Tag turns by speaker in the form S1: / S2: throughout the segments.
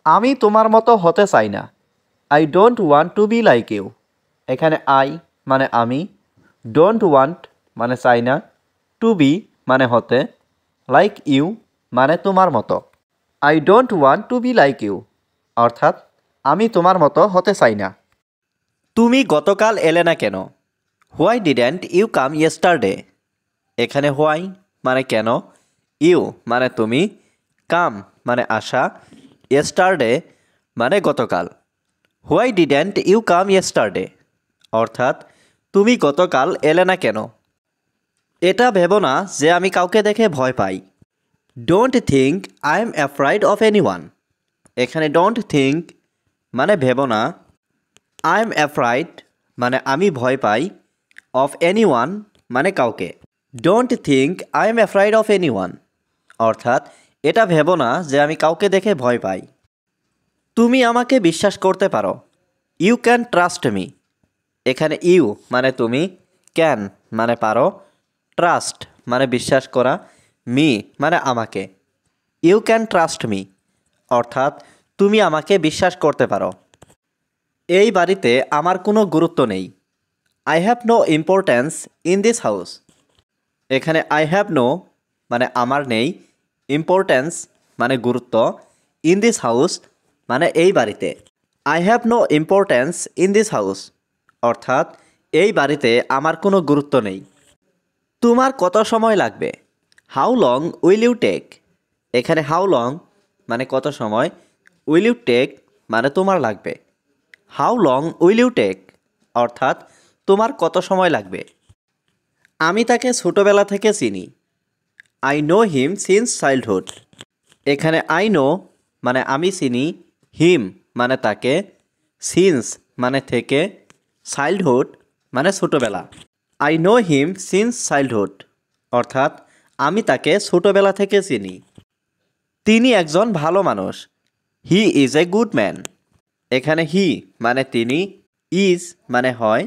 S1: আমি তোমার মতো হতে চাই না। I don't want to be like you. এখানে আই মানে আমি, ডোন্ট ওয়ান্ট মানে চাই না, টু বি মানে হতে, লাইক ইউ মানে তোমার মতো। I don't want to be like you অর্থাৎ আমি তোমার মতো হতে চাই না। তুমি গতকাল এলে না কেন? Why didn't you come yesterday. এখানে হোয়াই মানে কেন, ইউ মানে তুমি, কাম মানে আসা, ইয়েস্টারডে মানে গতকাল। Why didn't you come yesterday অর্থাৎ তুমি গতকাল এলে না কেন? এটা ভেবো না যে আমি কাউকে দেখে ভয় পাই। Don't think I am afraid of anyone. এখানে ডোন্ট থিঙ্ক মানে ভেবো না, আই এম অ্যাফ্রাইড মানে আমি ভয় পাই, অফ এনিওয়ান মানে কাউকে। Don't think I am afraid of anyone অর্থাৎ এটা ভেবো না যে আমি কাউকে দেখে ভয় পাই। তুমি আমাকে বিশ্বাস করতে পারো। You can trust me. এখানে ইউ মানে তুমি, ক্যান মানে পারো, ট্রাস্ট মানে বিশ্বাস করা, মি মানে আমাকে। ইউ ক্যান ট্রাস্ট মি অর্থাৎ তুমি আমাকে বিশ্বাস করতে পারো। এই বাড়িতে আমার কোনো গুরুত্ব নেই। I have no importance in this house. এখানে আই হ্যাভ নো মানে আমার নেই, ইম্পর্ট্যান্স মানে গুরুত্ব, ইন দিস হাউস মানে এই বাড়িতে। I have no importance in this house অর্থাৎ এই বাড়িতে আমার কোনো গুরুত্ব নেই। তোমার কত সময় লাগবে? How long will you take. এখানে হাউ লং মানে কত সময়, উইল ইউ টেক মানে তোমার লাগবে। How long will you take অর্থাৎ তোমার কত সময় লাগবে। আমি তাকে ছোটোবেলা থেকে চিনি। I know him since childhood. এখানে আই নো মানে আমি চিনি, হিম মানে তাকে, সিন্স মানে থেকে, চাইল্ডহুড মানে ছোটোবেলা। I know him since childhood অর্থাৎ আমি তাকে ছোটোবেলা থেকে চিনি। তিনি একজন ভালো মানুষ। He is a good man. এখানে হি মানে তিনি, ইজ মানে হয়,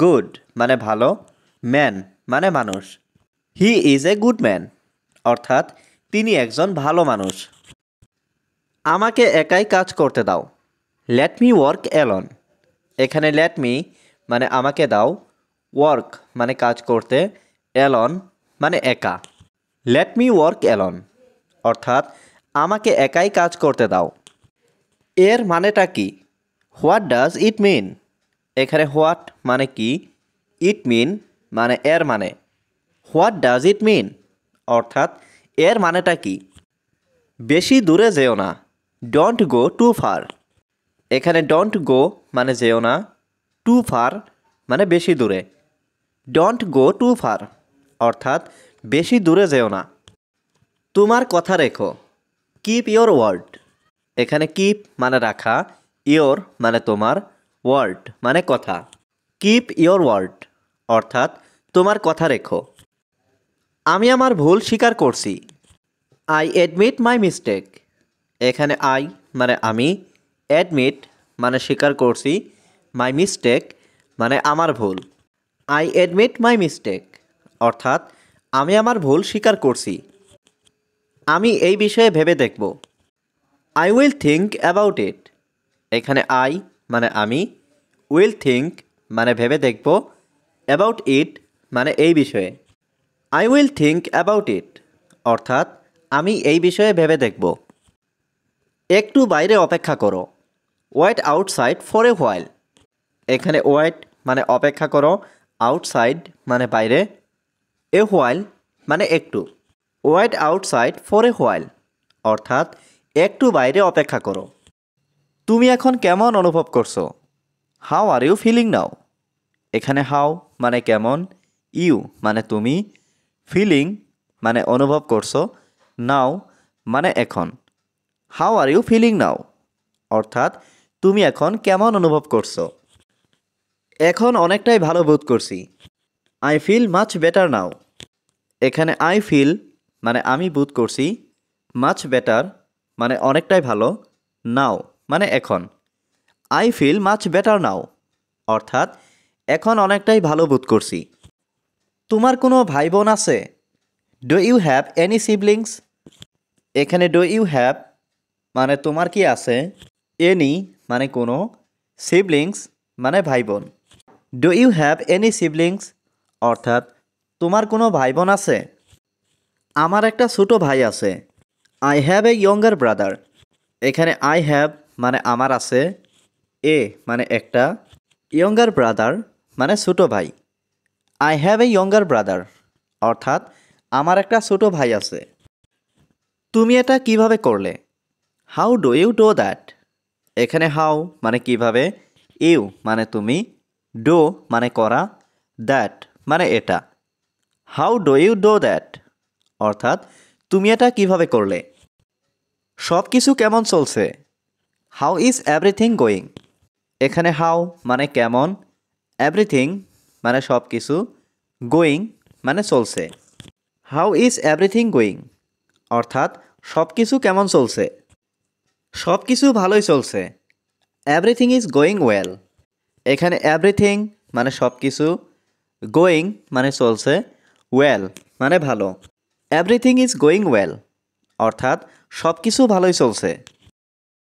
S1: গুড মানে ভালো, ম্যান মানে মানুষ। He is a good man অর্থাৎ তিনি একজন ভালো মানুষ। আমাকে একাই কাজ করতে দাও। Let me work alone. এখানে লেট মি মানে আমাকে দাও, ওয়ার্ক মানে কাজ করতে, অ্যালন মানে একা। লেট মি ওয়ার্ক অ্যালন অর্থাৎ আমাকে একাই কাজ করতে দাও। এর মানেটা কি? হোয়াট ডাজ ইট মিন। এখানে হোয়াট মানে কি, ইট মিন মানে এর মানে। হোয়াট ডাজ ইট মিন অর্থাৎ এর মানেটা কি? বেশি দূরে যেও না। Don't go too far. এখানে ডোন্ট গো মানে যেও না, টু ফার মানে বেশি দূরে। ডোন্ট গো টু ফার অর্থাৎ বেশি দূরে যেও না। তোমার কথা রেখো। Keep your word. এখানে কিপ মানে রাখা, ইয়োর মানে তোমার, ওয়ার্ড মানে কথা। কিপ ইয়োর ওয়ার্ড অর্থাৎ তোমার কথা রেখো। আমি আমার ভুল স্বীকার করছি। I admit my mistake. এখানে আই মানে আমি, অ্যাডমিট মানে স্বীকার করছি, মাই মিস্টেক মানে আমার ভুল। আই অ্যাডমিট মাই মিস্টেক অর্থাৎ আমি আমার ভুল স্বীকার করছি। আমি এই বিষয়ে ভেবে দেখব। I will think about it. এখানে আই মানে আমি, উইল থিঙ্ক মানে ভেবে দেখব, অ্যাবাউট ইট মানে এই বিষয়ে। I will think about it অর্থাৎ আমি এই বিষয়ে ভেবে দেখব। একটু বাইরে অপেক্ষা করো। Wait outside for a while. এখানে ওয়েট মানে অপেক্ষা করো, আউটসাইড মানে বাইরে, এ হোয়াইল মানে একটু। Wait outside for a while অর্থাৎ একটু বাইরে অপেক্ষা করো। তুমি এখন কেমন অনুভব করছো? How are you feeling now. এখানে হাউ মানে কেমন, ইউ মানে তুমি, ফিলিং মানে অনুভব করছো, নাও মানে এখন। How are you feeling now অর্থাৎ তুমি এখন কেমন অনুভব করছো? এখন অনেকটাই ভালো বোধ করছি। I feel much better now. এখানে আই ফিল মানে আমি বোধ করছি, মাচ বেটার মানে অনেকটাই ভালো, নাও মানে এখন। I feel much better now অর্থাৎ এখন অনেকটাই ভালো বোধ করছি। তোমার কোনো ভাই বোন আছে? Do you have any siblings. এখানে ডু ইউ হ্যাভ মানে তোমার কি আছে। এনি মানে কোনো। সিবলিংস মানে ভাই বোন। Do you have any siblings অর্থাৎ তোমার কোনো ভাই বোন আছে। আমার একটা ছোটো ভাই আছে। I have a younger brother. এখানে আই হ্যাভ মানে আমার আছে, এ মানে একটা, ইয়ঙ্গার ব্রাদার মানে ছোটো ভাই। I have a younger brother অর্থাৎ আমার একটা ছোটো ভাই আছে। তুমি এটা কিভাবে করলে। How do you do that. এখানে হাউ মানে কিভাবে, ইউ মানে তুমি, ডু মানে করা, দ্যাট মানে এটা। How do you do that অর্থাৎ তুমি এটা কিভাবে করলে। সব কিছু কেমন চলছে। How is everything going. এখানে হাউ মানে কেমন, এভরিথিং মানে সব কিছু, গোয়িং মানে চলছে। হাউ ইজ এভরিথিং গোয়িং অর্থাৎ সব কিছু কেমন চলছে। সব কিছু ভালোই চলছে। Everything is going well. এখানে এভরিথিং মানে সব কিছু, গোয়িং মানে চলছে, ওয়েল মানে ভালো। এভরিথিং ইজ গোয়িং ওয়েল অর্থাৎ সব কিছু ভালোই চলছে।